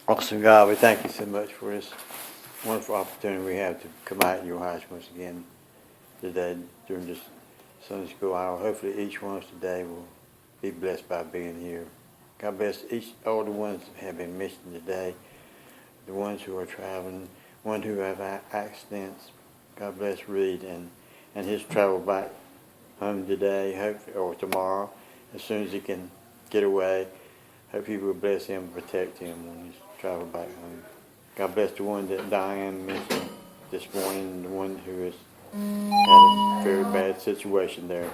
Awesome God, we thank you so much for this wonderful opportunity we have to come out in your house once again today during this Sunday school hour. Hopefully each one of us today will be blessed by being here. God bless all the ones that have been missing today, the ones who are traveling, ones who have accidents. God bless Reed and his travel back home today, or tomorrow, as soon as he can get away. Hope you will bless him and protect him when he's travel back home. God bless the one that Diane mentioned this morning, the one who has had a very bad situation there.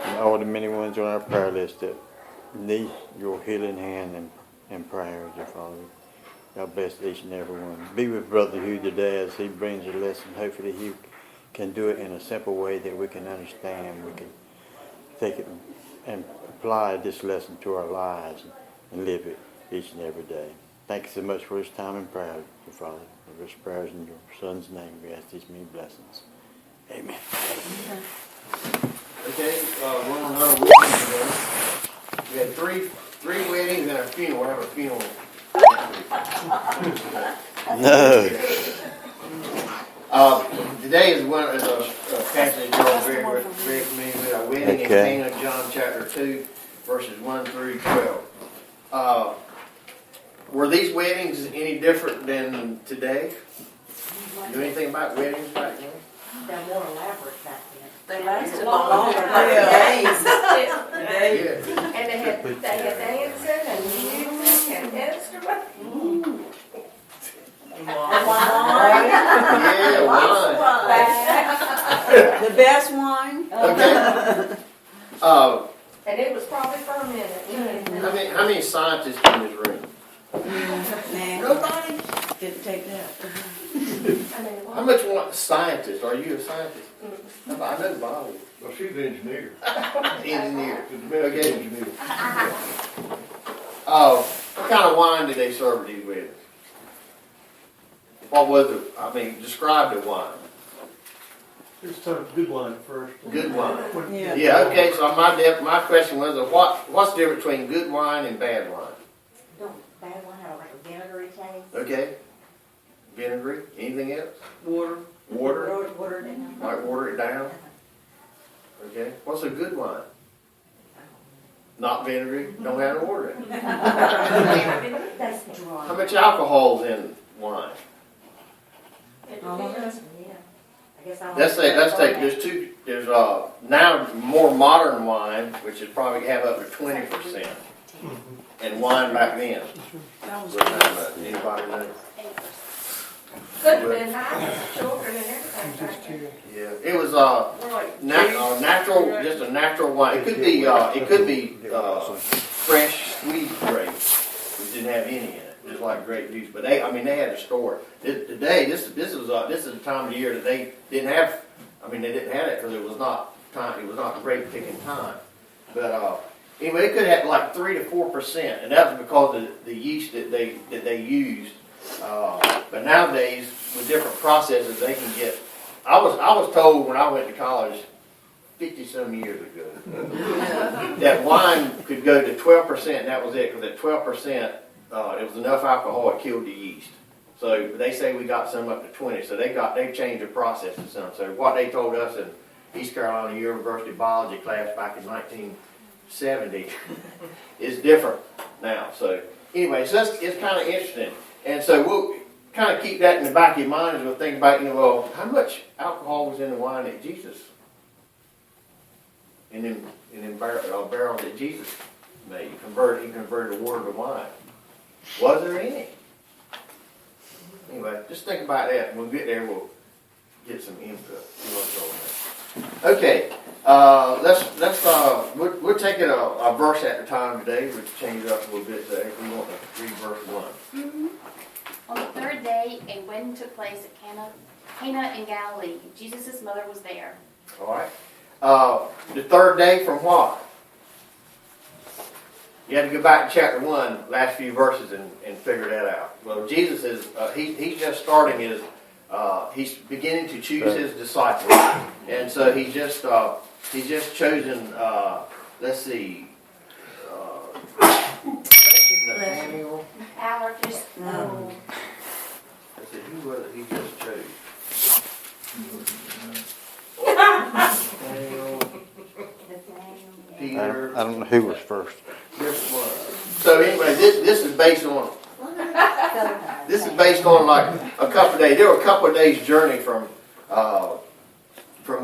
And all the many ones on our prayer list that need your healing hand and prayers, dear Father. God bless each and every one. Be with Brother Hugh today as he brings a lesson. Hopefully he can do it in a simple way that we can understand. We can take it and apply this lesson to our lives and live it each and every day. Thank you so much for this time in prayer, dear Father. For this prayers in your Son's name, we ask these many blessings. Amen. Okay, we're on another weekend today. We had three weddings and a funeral. We'll have a funeral. No. Today is a passage you're all very familiar with. Our wedding in Cana, John chapter 2, verses 1 through 12. Were these weddings any different than today? You know anything about weddings back then? They're more elaborate back then. They lasted longer, days. Yeah. And they had dancing and music and instruments. Wine. Yeah, wine. The best wine. Okay. And it was probably fermented. How many scientists in this room? Nah, Nobody. didn't take that. How much scientist? Are you a scientist? I know Bobby. Well, she's an engineer. Engineer. She's a medical Okay. engineer. What kind of wine did they serve at these weddings? What was it? I mean, describe the wine. It's good wine first. Good wine. Yeah. Yeah, okay, so my question was, what's the difference between good wine and bad wine? Don't bad one have like a vinegary taste. Okay. Vinegary. Anything else? Water. Water. Water it down. Like water it down. Okay. What's a good wine? Not vinegary. Don't have no water in it. That's dry. How much alcohol's in wine? It depends. Yeah. I guess I Let's take. There's now more modern wine, which is probably have up to 20%, and wine back then. That was Anybody know? Could have been high for children and everything back then. Yeah, it was Right. natural, just a natural wine. It could be fresh squeezed grapes, which didn't have any in it, just like grape juice. But they had to store it. Today, this is the time of the year that they didn't have. They didn't have it because it was not time. It was not grape picking time. But anyway, it could have like 3 to 4%, and that was because of the yeast that they used. But nowadays, with different processes, they can get. I was told when I went to college 50-some years ago that wine could go to 12%, and that was it. Because at 12%, it was enough alcohol, it killed the yeast. So they say we got some up to 20. So they changed the process to some. So what they told us in East Carolina University biology class back in 1970 is different now. So anyway, so it's kind of interesting. And so we'll kind of keep that in the back of your mind as we'll think about, how much alcohol was in the wine that Jesus, in them barrels that Jesus made. He converted the water to wine. Was there any? Anyway, just think about that. And when we get there, we'll get some input. Okay, we're taking a verse at a time today. We'll change it up a little bit today. We want to read verse 1. Mm-hmm. On the third day, a wedding took place at Cana in Galilee. Jesus' mother was there. All right. The third day from what? You have to go back to chapter 1, last few verses, and figure that out. Well, Jesus is he's just starting his. He's beginning to choose his disciples, and so he's just chosen. Let's see. Nathaniel. Allergies. I don't know who was first. This was. So anyway, this is based on like a couple of days. There were a couple of days journey from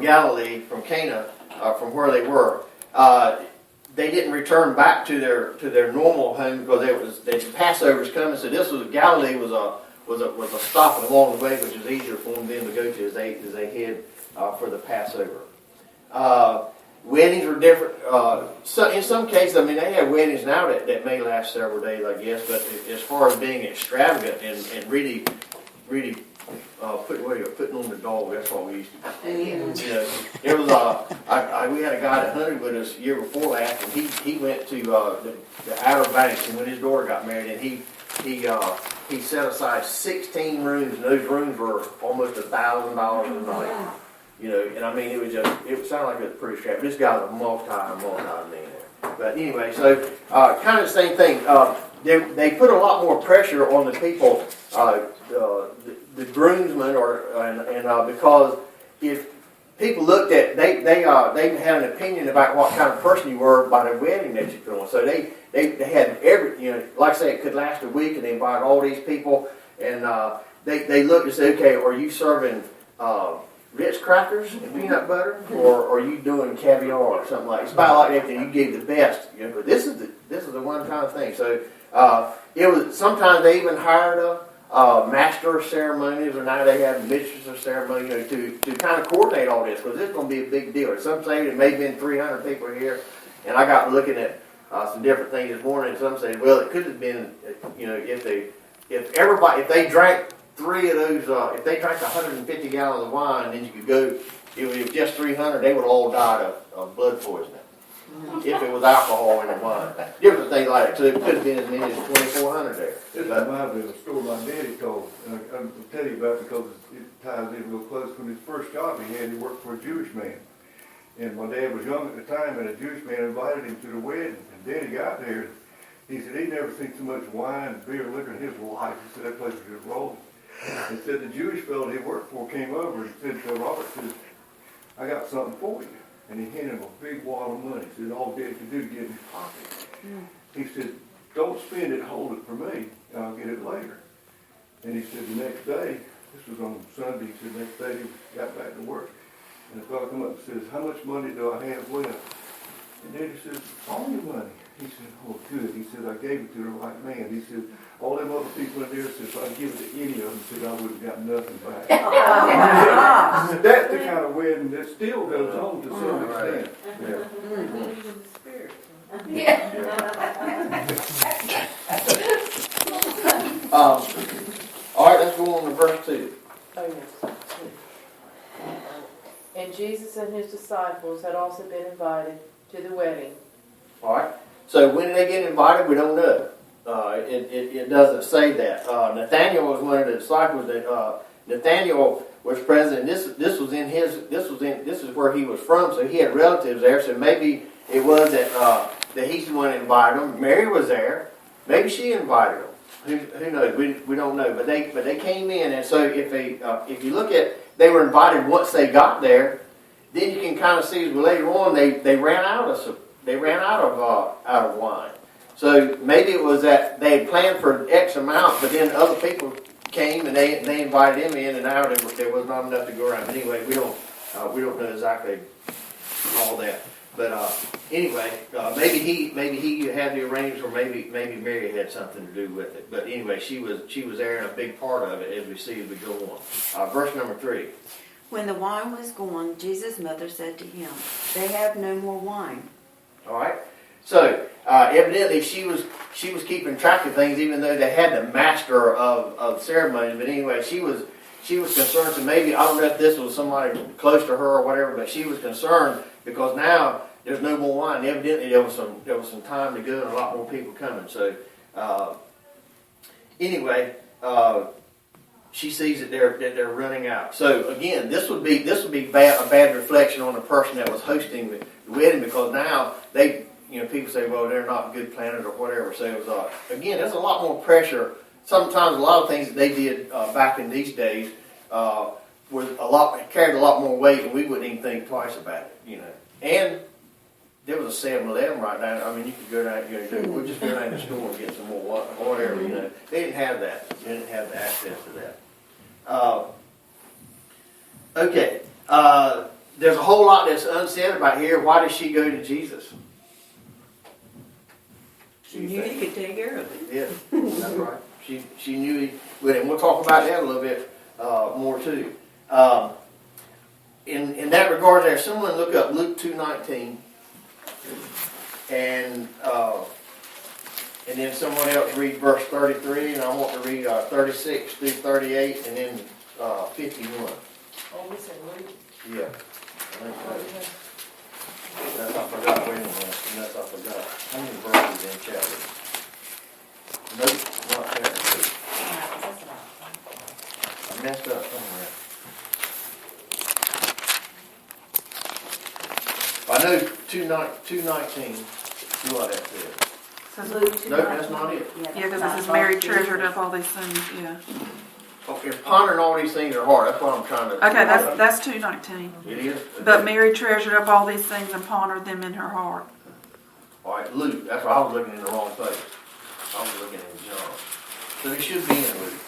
Galilee, from Cana, from where they were. They didn't return back to their normal home because the Passover's coming. So Galilee was a stop along the way, which is easier for them then to go to as they head for the Passover. Weddings were different. So in some cases, I mean, they have weddings now that may last several days, I guess. But as far as being extravagant and really putting on the dog, that's what we used to do. You know, it was we had a guy that hunted with us year before last, and he went to the Outer Banks, and when his daughter got married, and he set aside 16 rooms, and those rooms were almost $1,000 a night. You know, and I mean, it sounded like it was pretty strapped. This guy's a multi-millionaire. But anyway, so kind of the same thing. They put a lot more pressure on the people, the groomsmen, because if people looked at they had an opinion about what kind of person you were by the wedding that you put on. So they had like I say, it could last a week, and they invited all these people, and they looked and said, okay, are you serving Ritz crackers and peanut butter, or are you doing caviar or something like? It's about like that. You gave the best, you know. But this is the one-time thing. So it was. Sometimes they even hired a master of ceremonies, or now they have mistress of ceremony, you know, to kind of coordinate all this, because it's going to be a big deal. Some say it may have been 300 people here, and I got looking at some different things this morning. And some say, well, it could have been, you know, if they drank 3 of those, if they drank 150 gallons of wine, then you could go, if it was just 300, they would all die of blood poisoning. If it was alcohol in the wine. Different things like that. So it could have been as many as 2,400 there. This reminds me of a story my daddy told, and I'll tell you about it because it ties in real close. When his first job he worked for a Jewish man. And my dad was young at the time, and a Jewish man invited him to the wedding. And Daddy got there, and he said he'd never seen so much wine, beer, liquor in his life. He said that place was just rolling. He said the Jewish fellow he worked for came over and said to Robert, says, I got something for you. And he handed him a big wad of money. He said all Daddy could do to get in his pocket. He said, don't spend it, hold it for me, and I'll get it later. And he said the next day, this was on Sunday, he said the next day he got back to work. And the fellow come up and says, how much money do I have left? And Daddy says, all your money. He said, oh, good. He said, I gave it to the right man. He said, all them other people in there said, if I'd give it to any of them, said, I would have got nothing back. Said, that's the kind of wedding that still goes on to some extent. All right, let's go on to verse 2. Oh, yes. And Jesus and his disciples had also been invited to the wedding. All right. So when did they get invited? We don't know. It doesn't say that. Nathaniel was one of the disciples. That Nathaniel was present. This is where he was from. So he had relatives there. So maybe it was that he's the one that invited them. Mary was there. Maybe she invited them. Who knows? We don't know. But they came in, and so if you look at, they were invited once they got there. Then you can kind of see, well, later on they ran out of wine. So maybe it was that they had planned for X amount, but then other people came and they invited him in, and now there was not enough to go around. But anyway, we don't know exactly all that. But anyway, maybe he had the arrangements, or maybe Mary had something to do with it. But anyway, she was there, and a big part of it, as we go on. Verse number 3. When the wine was gone, Jesus' mother said to him, they have no more wine. All right. So evidently she was keeping track of things, even though they had the master of ceremonies. But anyway, she was concerned. So maybe, I don't know if this was somebody close to her or whatever, but she was concerned because now there's no more wine. Evidently there was some time to go and a lot more people coming. So anyway. She sees that they're running out. So again, this would be a bad reflection on the person that was hosting the wedding, because now people say, well, they're not good planners or whatever. So it was, again, there's a lot more pressure. Sometimes a lot of things that they did back in these days carried a lot more weight, and we wouldn't even think twice about it, you know. And there was a 7-Eleven right down. I mean, you could go down. We'll just go down to the store and get some more water, whatever. They didn't have that. They didn't have the access to that. Okay. There's a whole lot that's unsaid about here. Why did she go to Jesus? She knew he could take care of it. Yeah, that's right. She knew he would, and we'll talk about that a little bit more too. In that regard, there, someone look up Luke 2:19, and then someone else read verse 33, and I want to read 36 through 38, and then 51. Oh, we said Luke. Yeah. Unless I forgot, wait a minute, unless I forgot. How many verses in chapter? Nope, not chapter 2. I messed up somewhere. I know 2:19, see what that says. Nope, that's not it. Yeah, because it says Mary treasured up all these things, yeah. Okay, pondering all these things are hard, that's what I'm trying to. Okay, that's 2:19. It is? But Mary treasured up all these things and pondered them in her heart. All right, Luke, that's why I was looking in the wrong place. I was looking in John. So it should be in Luke.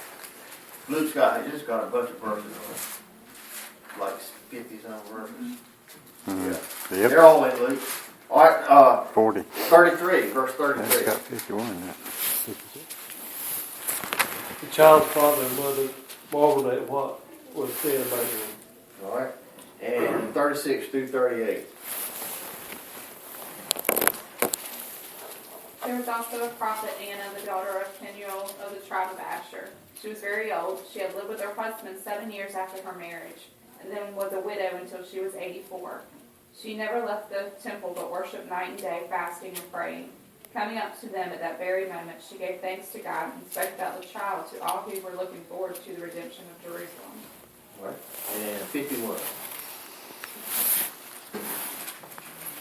Luke's got a bunch of verses on it. Like 50-some verses. Yeah. Yep. They're all in Luke. All right, 40. 33, verse That's 33. got 51 in that. The child's father and mother marveled at what was said about him. All right, and 36 through 38. There was also a prophet, Anna, the daughter of Peniel of the tribe of Asher. She was very old. She had lived with her husband 7 years after her marriage, and then was a widow until she was 84. She never left the temple but worshipped night and day, fasting and praying. Coming up to them at that very moment, she gave thanks to God and spoke about the child to all who were looking forward to the redemption of Jerusalem. All right, and 51.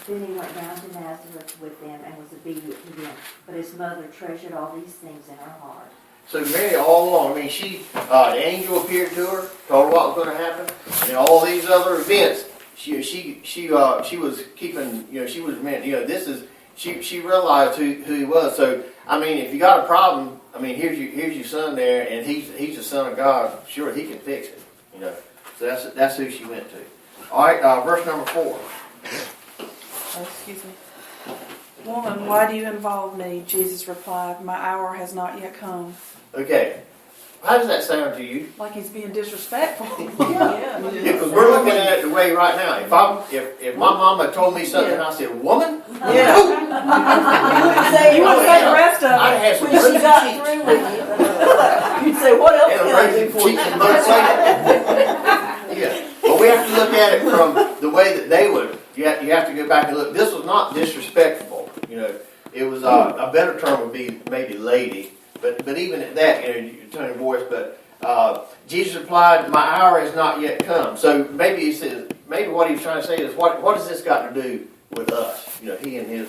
Then he went down to Nazareth with them and was obedient to them. But his mother treasured all these things in her heart. So Mary, all along, I mean, the angel appeared to her, told her what was going to happen, and all these other events. She was keeping, she was meant, she realized who he was. So I mean, if you got a problem, I mean, here's your son there, and he's the son of God. Sure, he can fix it. So that's who she went to. All right, verse number 4. Oh, excuse me. Woman, why do you involve me? Jesus replied, my hour has not yet come. Okay, how does that sound to you? Like he's being disrespectful. Yeah, because we're looking at it the way right now. If my mama told me something, and I said, "Woman," Yeah. You wouldn't say the rest of I'd it. have some When she rosy got cheeks. through with you, you'd say, what else And can I rosy do for cheeks you? and both sides. Yeah, but we have to look at it from the way that they would. You have to go back and look. This was not disrespectful. It was a better term would be maybe lady. But even at that, you turn your voice. But Jesus replied, "My hour has not yet come." So maybe he says, maybe what he was trying to say is, what has this got to do with us? He and his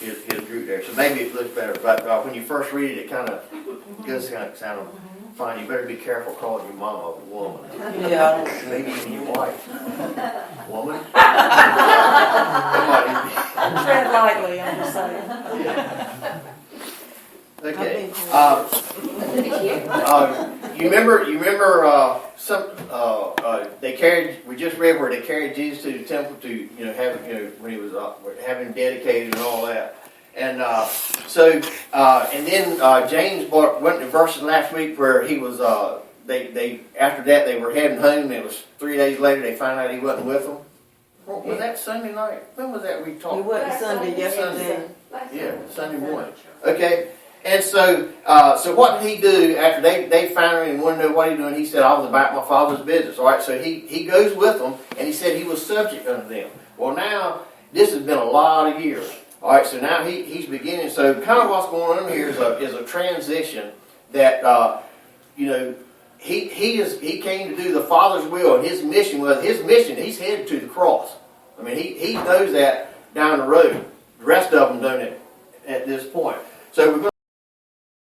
group there. So maybe it looks better. But when you first read it, it kind of does kind of sound fine. You better be careful calling your mom a woman. Yeah. Maybe even your wife. Woman. Tread lightly, I'm just saying. Yeah. Okay. I've You remember they carried. We just read where they carried Jesus to the temple to have when he was having him dedicated and all that. And and then James went to verses last week where he was. They after that they were heading home. And it was 3 days later they found out he wasn't with them. Well, was that Sunday night? When was that we talked? He wasn't Sunday yesterday. Yeah, Sunday morning. Okay. And so what did he do after they found him and wanted to know what he was doing? He said, I was about my father's business. All right, so he goes with them, and he said he was subject unto them. Well, now, this has been a lot of years. All right, so now he's beginning. So kind of what's going on here is a transition that, he came to do the Father's will, and his mission, he's headed to the cross. I mean, he knows that down the road. The rest of them don't at this point. So we're going